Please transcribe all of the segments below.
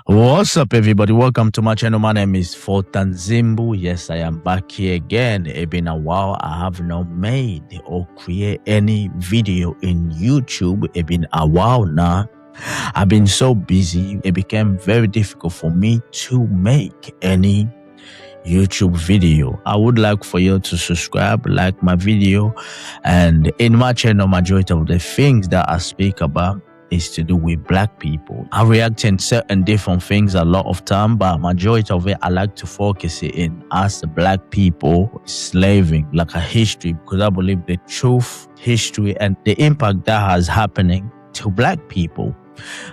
What's up, everybody? Welcome to my channel. My name is Fortanzimbu. Yes, I am back here again. It's been a while. I have not made or create any video in YouTube. It's been a while now. I've been so busy. It became very difficult for me to make any YouTube video. I would like for you to subscribe, like my video, and in my channel, majority of the things that I speak about is to do with black people. I react in certain different things a lot of time, but majority of it I like to focus it in as the black people slaving, like a history, because I believe the truth, history, and the impact that has happening to black people.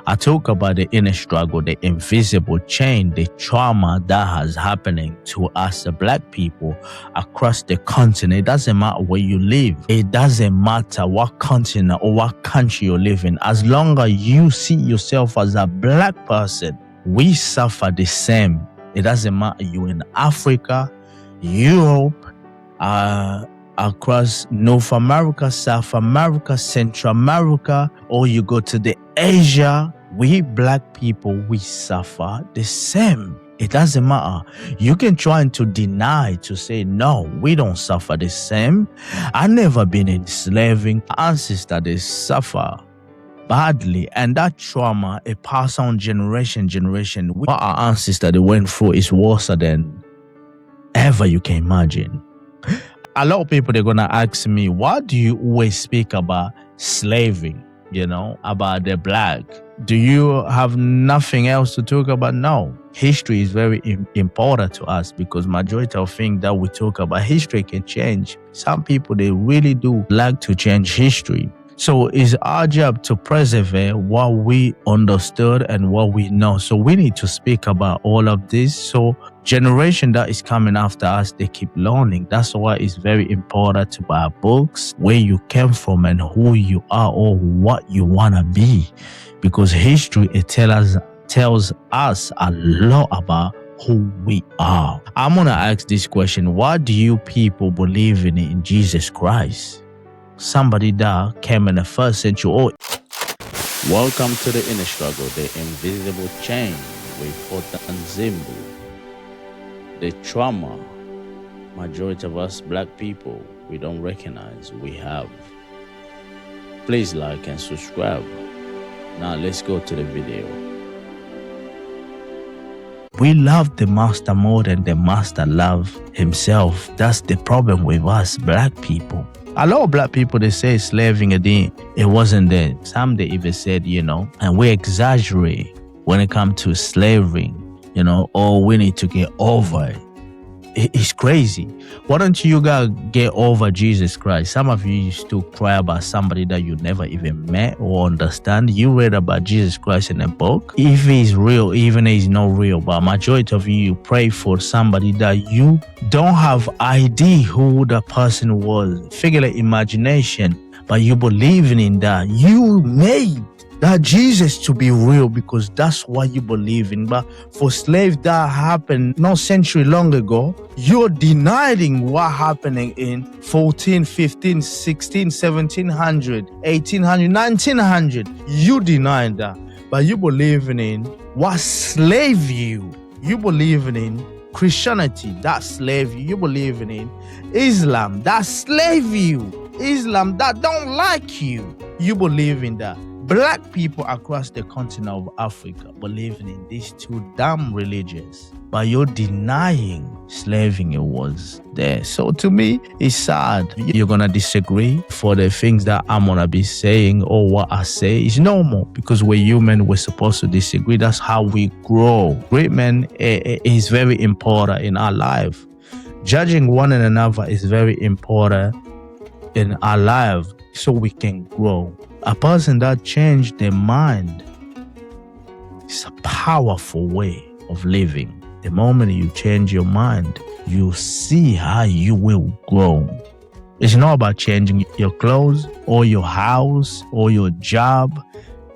I talk about the inner struggle, the invisible chain, the trauma that has happening to us, the black people across the continent. It doesn't matter where you live. It doesn't matter what continent or what country you live in. As long as you see yourself as a black person, we suffer the same. It doesn't matter you in Africa, Europe, across North America, South America, Central America, or you go to the Asia, we black people, we suffer the same. It doesn't matter. You can try to deny, to say, no, we don't suffer the same. I never been enslaving. Ancestors, they suffer badly, and that trauma, it passed on generation. What our ancestors they went through is worse than ever you can imagine. A lot of people, they're going to ask me, why do you always speak about slaving, about the black? Do you have nothing else to talk about? No. History is very important to us because majority of things that we talk about, history can change. Some people, they really do like to change history. So it's our job to preserve what we understood and what we know. So we need to speak about all of this. So generation that is coming after us, they keep learning. That's why it's very important to buy books, where you came from and who you are or what you want to be. Because history, it tells us a lot about who we are. I'm going to ask this question. Why do you people believe in Jesus Christ? Somebody that came in the first century. Welcome to the inner struggle, the invisible chain with Fortan Zimbu. The trauma majority of us black people, we don't recognize we have. Please like and subscribe. Now let's go to the video. We love the master more than the master love himself. That's the problem with us black people. A lot of black people, they say slaving again, it wasn't there. Some they even said, and we exaggerate when it comes to slavery, or we need to get over it. It's crazy. Why don't you guys get over Jesus Christ? Some of you used to cry about somebody that you never even met or understand. You read about Jesus Christ in a book. If he's real, even if he's not real, but majority of you pray for somebody that you don't have idea who the person was. Figure like imagination, but you believing in that. You made that Jesus to be real because that's what you believe in. But for slaves that happened no century long ago, you're denying what happening in 14, 15, 16, 1700, 1800, 1900. You denying that. But you believing in what slave you. You believing in Christianity, that slave you. You believing in Islam, that slave you. Islam, that don't like you. You believe in that. Black people across the continent of Africa believing in these two damn religions, but you're denying slaving it was there. So to me, it's sad. You're gonna disagree for the things that I'm gonna be saying or what I say is normal because we're human. We're supposed to disagree. That's how we grow. Agreement is very important in our life. Judging one another is very important in our life so we can grow. A person that changed their mind is a powerful way of living. The moment you change your mind, you see how you will grow. It's not about changing your clothes or your house or your job.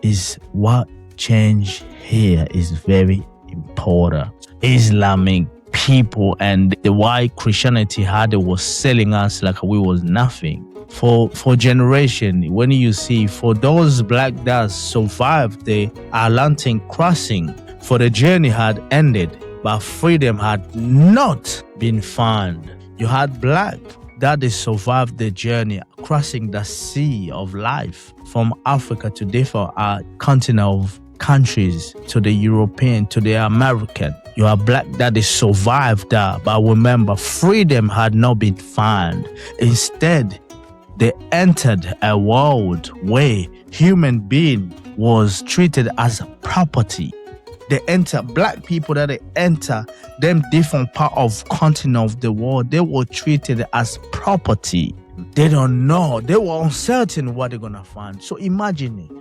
Is what change here is very important. Islamic people and the white Christianity had it was selling us like we was nothing. For generation, when you see for those black that survived the Atlantic crossing, For the journey had ended, but freedom had not been found. You had black that they survived the journey, crossing the sea of life from Africa to different continent of countries, to the European, to the American. You are black that they survived that, but remember, freedom had not been found. Instead, they entered a world where human being was treated as property. They enter, black people that they enter them different part of continent of the world, they were treated as property. They don't know. They were uncertain what they're gonna find. So imagine it.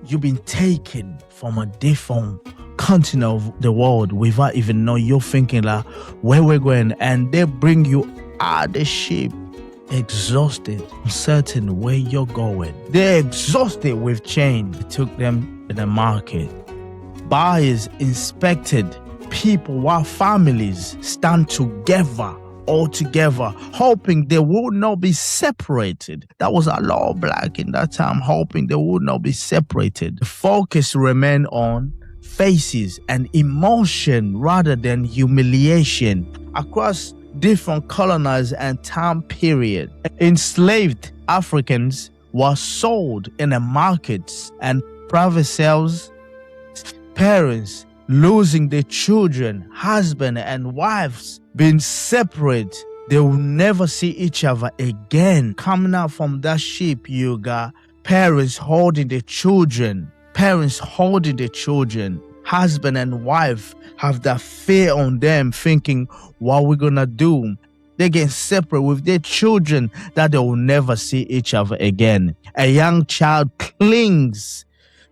You've been taken from a different continent of the world without even know. You're thinking like where we're going, and they bring you out the ship exhausted, uncertain where you're going. They're exhausted with change. They took them in the market. Buyers inspected people while families stand together, all together, hoping they would not be separated. That was a lot of black in that time, hoping they would not be separated. The focus remained on faces and emotion rather than humiliation. Across different colonized and time period, enslaved Africans were sold in the markets and private sales. Parents losing their children, husband and wives being separate. They will never see each other again. Coming out from that ship, you got parents holding their children. Husband and wife have that fear on them, thinking, what we're gonna do? They get separate with their children that they will never see each other again. A young child clings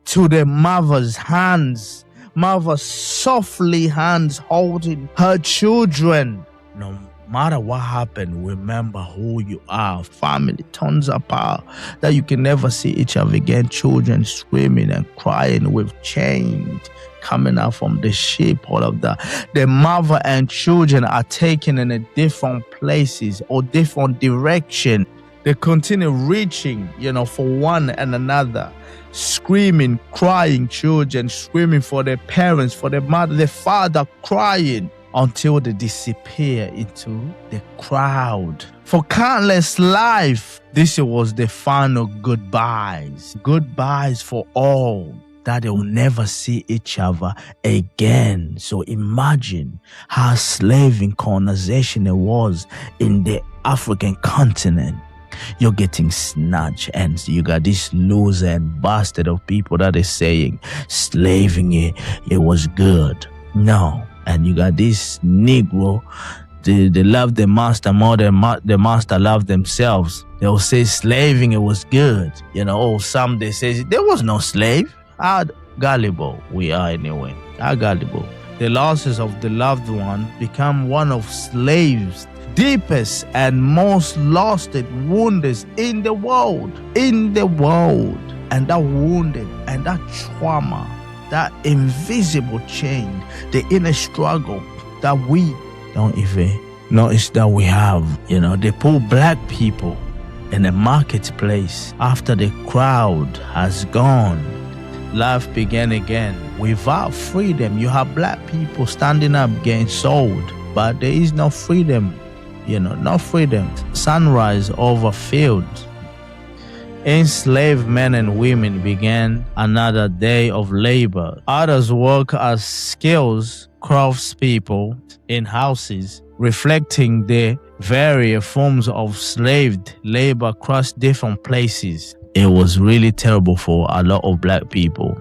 to their mother's hands. Mother softly hands holding her children. No matter what happened, remember who you are. Family turns apart that you can never see each other again. Children screaming and crying with chains coming out from the ship, all of that. The mother and children are taken in a different places or different direction. They continue reaching, for one and another. Screaming, crying, children screaming for their parents, for their mother, their father, crying until they disappear into the crowd. For countless life, this was the final goodbyes. Goodbyes for all, that they will never see each other again. So imagine how slaving colonization it was in the African continent. You're getting snatched, and you got this loser and bastard of people that is saying slaving it was good. No. And you got this Negro, they love the master more than the master love themselves. They'll say slaving it was good. Some they say there was no slave. How gullible we are anyway. How gullible. The losses of the loved one become one of slaves' deepest and most lasted wounds in the world. And that wounded and that trauma, that invisible chain, the inner struggle that we don't even notice that we have. They put black people in the marketplace after the crowd has gone. Life began again. Without freedom, you have black people standing up getting sold, but there is no freedom. No freedom. Sunrise over fields. Enslaved men and women began another day of labor. Others work as skilled craftspeople in houses, reflecting the various forms of slave labor across different places. It was really terrible for a lot of black people.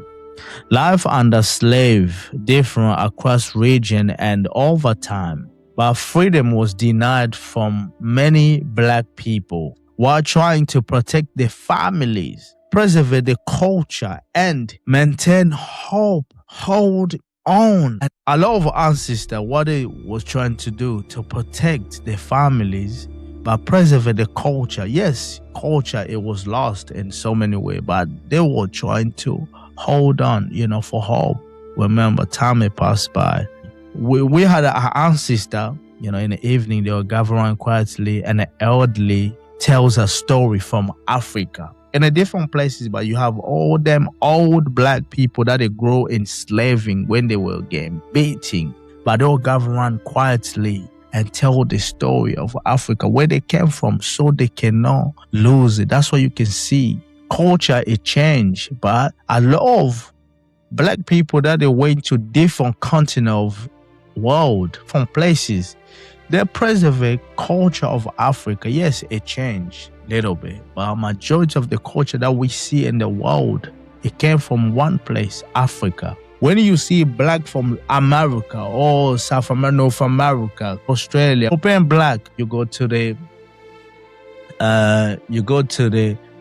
Life under slave different across region and over time. But freedom was denied from many black people while trying to protect their families, preserve the culture, and maintain hope, hold on. And a lot of ancestors, what they was trying to do to protect their families, but preserve the culture. Yes, culture, it was lost in so many ways, but they were trying to hold on, for hope. Remember, time had passed by. We had an ancestor, in the evening, they were gathering quietly, and the elderly tells a story from Africa. in a different places, but you have all them old black people that they grow enslaving when they were getting beating, but they'll gather around quietly and tell the story of Africa, where they came from, so they cannot lose it. That's what you can see. Culture, it changed, but a lot of black people that they went to different continents of world, from places, they preserve culture of Africa. Yes, it changed a little bit, but a majority of the culture that we see in the world, it came from one place, Africa. When you see black from America or South America, North America, Australia, open black, you go to the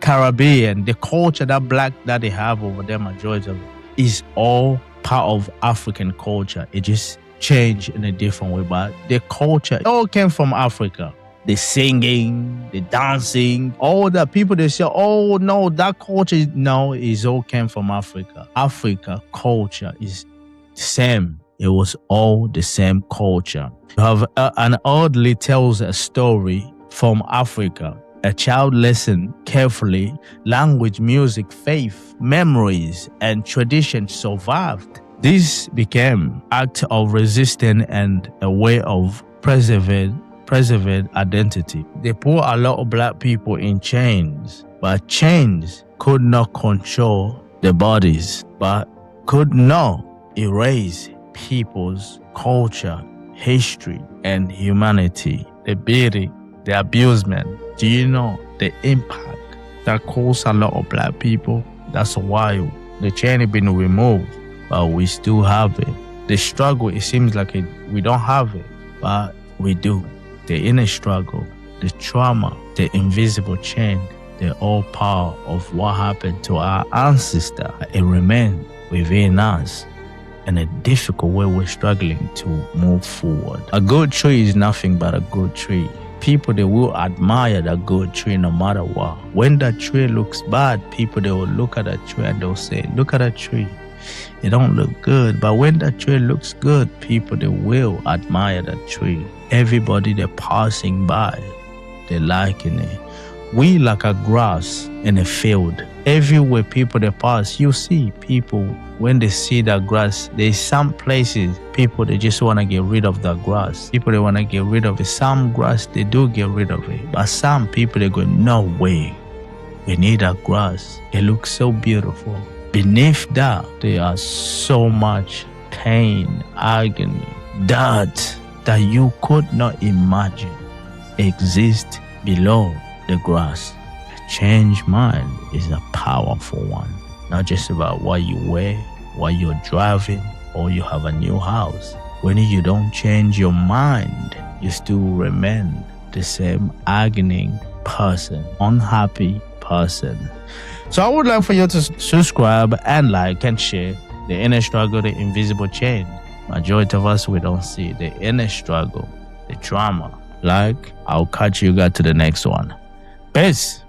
Caribbean, the culture that black that they have over there, majority of it, is all part of African culture. It just changed in a different way, but the culture, it all came from Africa. The singing, the dancing, all the people, they say, oh no, that culture, no, it all came from Africa. Africa culture is the same. It was all the same culture. You have an oddly tells a story from Africa. A child listen carefully, language, music, faith, memories, and tradition survived. This became act of resistance and a way of preserving identity. They put a lot of black people in chains, but chains could not control the bodies, but could not erase people's culture, history, and humanity. The beating, the abusement. Do you know the impact that caused a lot of black people? That's why the chain has been removed, but we still have it. The struggle, it seems like we don't have it, but we do. The inner struggle, the trauma, the invisible chain, they're all part of what happened to our ancestor. It remains within us. In a difficult way, we're struggling to move forward. A good tree is nothing but a good tree. People, they will admire that good tree no matter what. When that tree looks bad, people, they will look at that tree and they'll say, look at that tree. It don't look good. But when that tree looks good, people, they will admire that tree. Everybody, they're passing by, they're liking it. We like a grass in a field. Everywhere people they pass, you see people, when they see that grass, there's some places, people, they just want to get rid of that grass. People, they want to get rid of it. Some grass, they do get rid of it. But some people, they go, no way. We need that grass. It looks so beautiful. Beneath that, there are so much pain, agony, that you could not imagine exist below the grass. A changed mind is a powerful one. Not just about what you wear, what you're driving, or you have a new house. When you don't change your mind, you still remain the same agony person, unhappy person. So I would like for you to subscribe and like and share the inner struggle, the invisible chain. Majority of us, we don't see the inner struggle, the trauma. Like, I'll catch you guys to the next one. Peace.